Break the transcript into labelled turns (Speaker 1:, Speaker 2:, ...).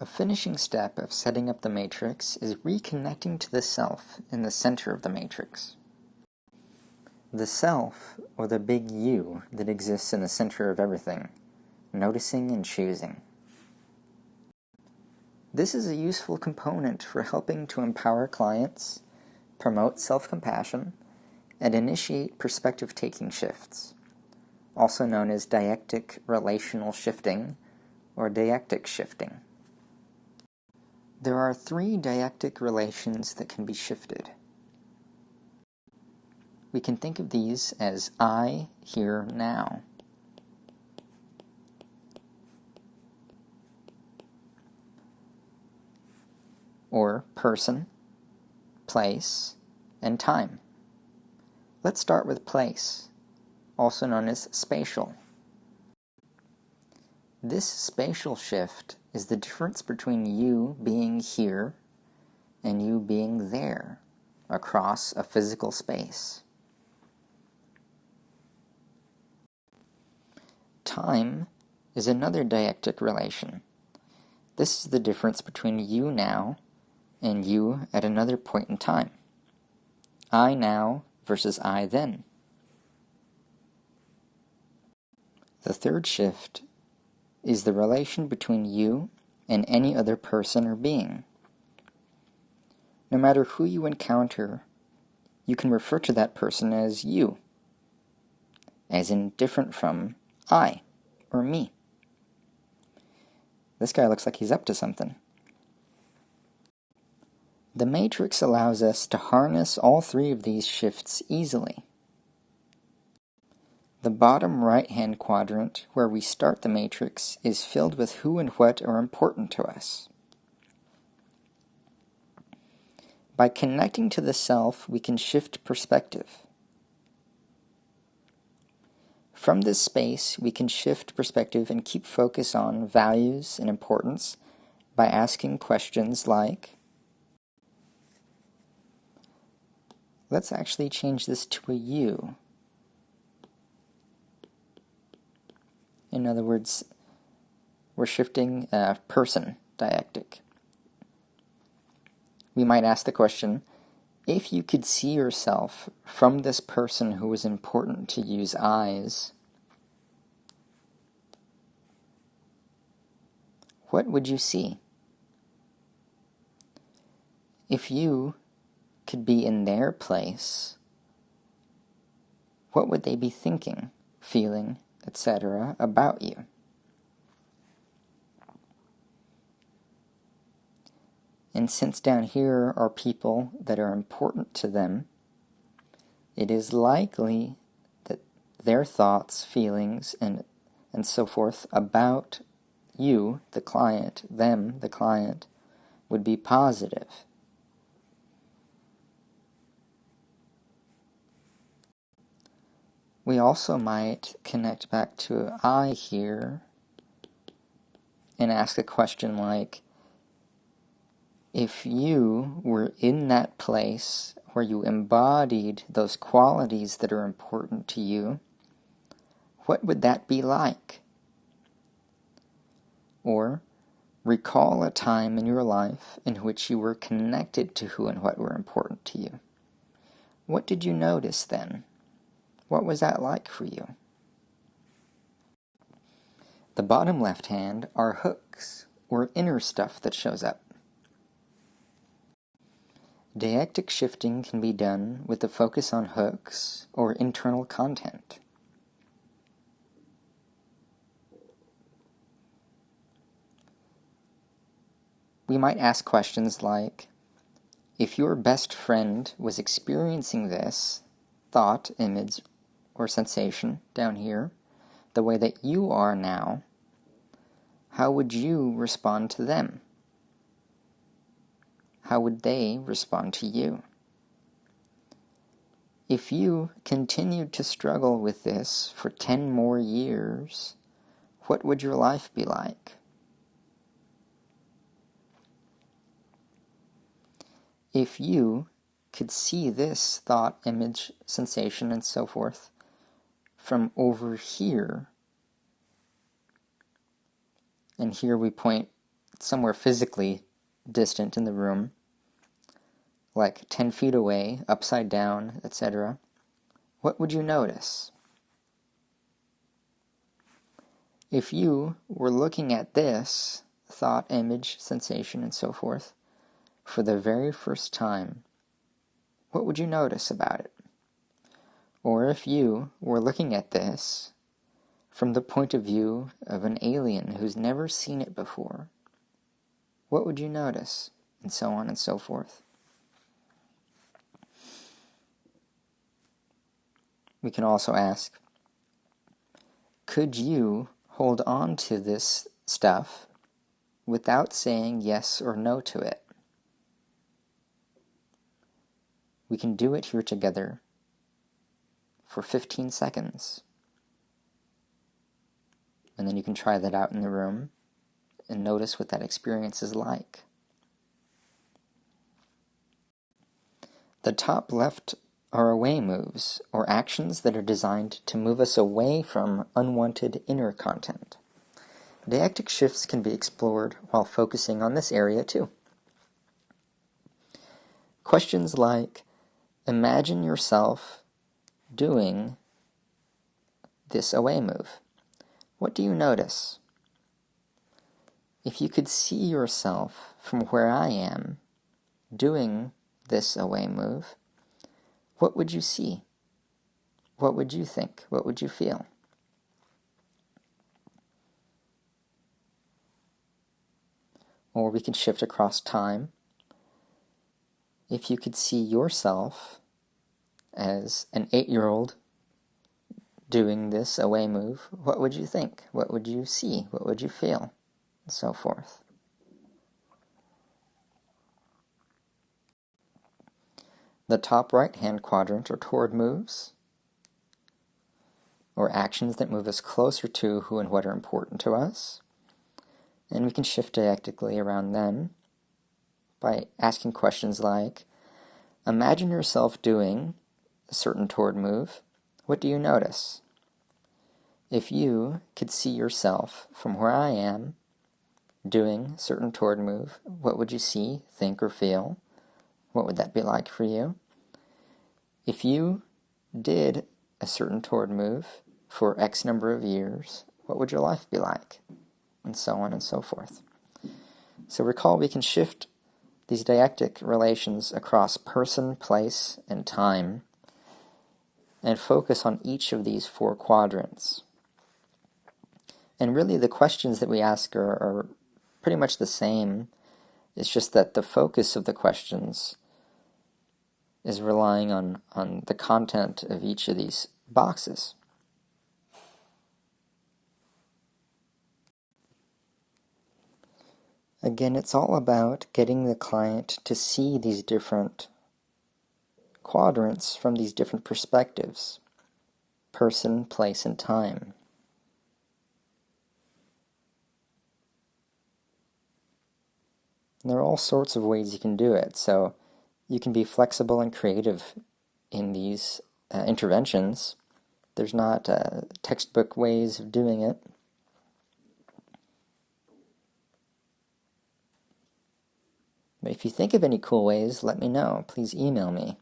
Speaker 1: A finishing step of setting up the matrix is reconnecting to the self in the center of the matrix. The self, or the big you that exists in the center of everything, noticing and choosing. This is a useful component for helping to empower clients, promote self-compassion, and initiate perspective-taking shifts, also known as deictic relational shifting or deictic shifting. There are 3 deictic relations that can be shifted. We can think of these as I, here, now. Or person, place, and time. Let's start with place, also known as spatial. This spatial shift is the difference between you being here and you being there across a physical space. Time is another deictic relation. This is the difference between you now and you at another point in time. I now versus I then. The third shift is the relation between you and any other person or being. No matter who you encounter, you can refer to that person as you, as in different from I or me. This guy looks like he's up to something. The matrix allows us to harness all 3 of these shifts easily. The bottom right-hand quadrant, where we start the matrix, is filled with who and what are important to us. By connecting to the self, we can shift perspective. From this space, we can shift perspective and keep focus on values and importance by asking questions like, let's actually change this to a you. In other words, we're shifting person deictic. We might ask the question, if you could see yourself from this person who was important to you's eyes, what would you see? If you could be in their place, what would they be thinking, feeling, etc. about you? And since down here are people that are important to them, it is likely that their thoughts, feelings, and so forth about you, the client, them, the client, would be positive. We also might connect back to I here and ask a question like, if you were in that place where you embodied those qualities that are important to you, what would that be like? Or, recall a time in your life in which you were connected to who and what were important to you. What did you notice then? What was that like for you? The bottom left hand are hooks, or inner stuff that shows up. Deictic shifting can be done with the focus on hooks, or internal content. We might ask questions like, if your best friend was experiencing this thought, image, or sensation down here, the way that you are now, how would you respond to them? How would they respond to you? If you continued to struggle with this for 10 more years, what would your life be like? If you could see this thought, image, sensation, and so forth from over here, and here we point somewhere physically distant in the room, like 10 feet away, upside down, etc., what would you notice? If you were looking at this thought, image, sensation, and so forth for the very first time, what would you notice about it? Or if you were looking at this from the point of view of an alien who's never seen it before, what would you notice? And so on and so forth. We can also ask, could you hold on to this stuff without saying yes or no to it? We can do it here together for 15 seconds. And then you can try that out in the room and notice what that experience is like. The top left are away moves, or actions that are designed to move us away from unwanted inner content. Deictic shifts can be explored while focusing on this area too. Questions like, imagine yourself doing this away move. What do you notice? If you could see yourself from where I am doing this away move, what would you see? What would you think? What would you feel? Or we could shift across time. If you could see yourself as an 8-year-old doing this away move, what would you think? What would you see? What would you feel? And so forth. The top right-hand quadrant are toward moves, or actions that move us closer to who and what are important to us. And we can shift deictically around them by asking questions like, imagine yourself doing a certain toward move. What do you notice? If you could see yourself from where I am doing a certain toward move, what would you see, think, or feel? What would that be like for you? If you did a certain toward move for X number of years, what would your life be like? And so on and so forth. So recall we can shift these deictic relations across person, place, and time, and focus on each of these 4 quadrants. And really the questions that we ask are pretty much the same. It's just that the focus of the questions is relying on the content of each of these boxes. Again, it's all about getting the client to see these different quadrants from these different perspectives: person, place, and time. And there are all sorts of ways you can do it, so you can be flexible and creative in these interventions. There's not textbook ways of doing it. But if you think of any cool ways, let me know. Please email me.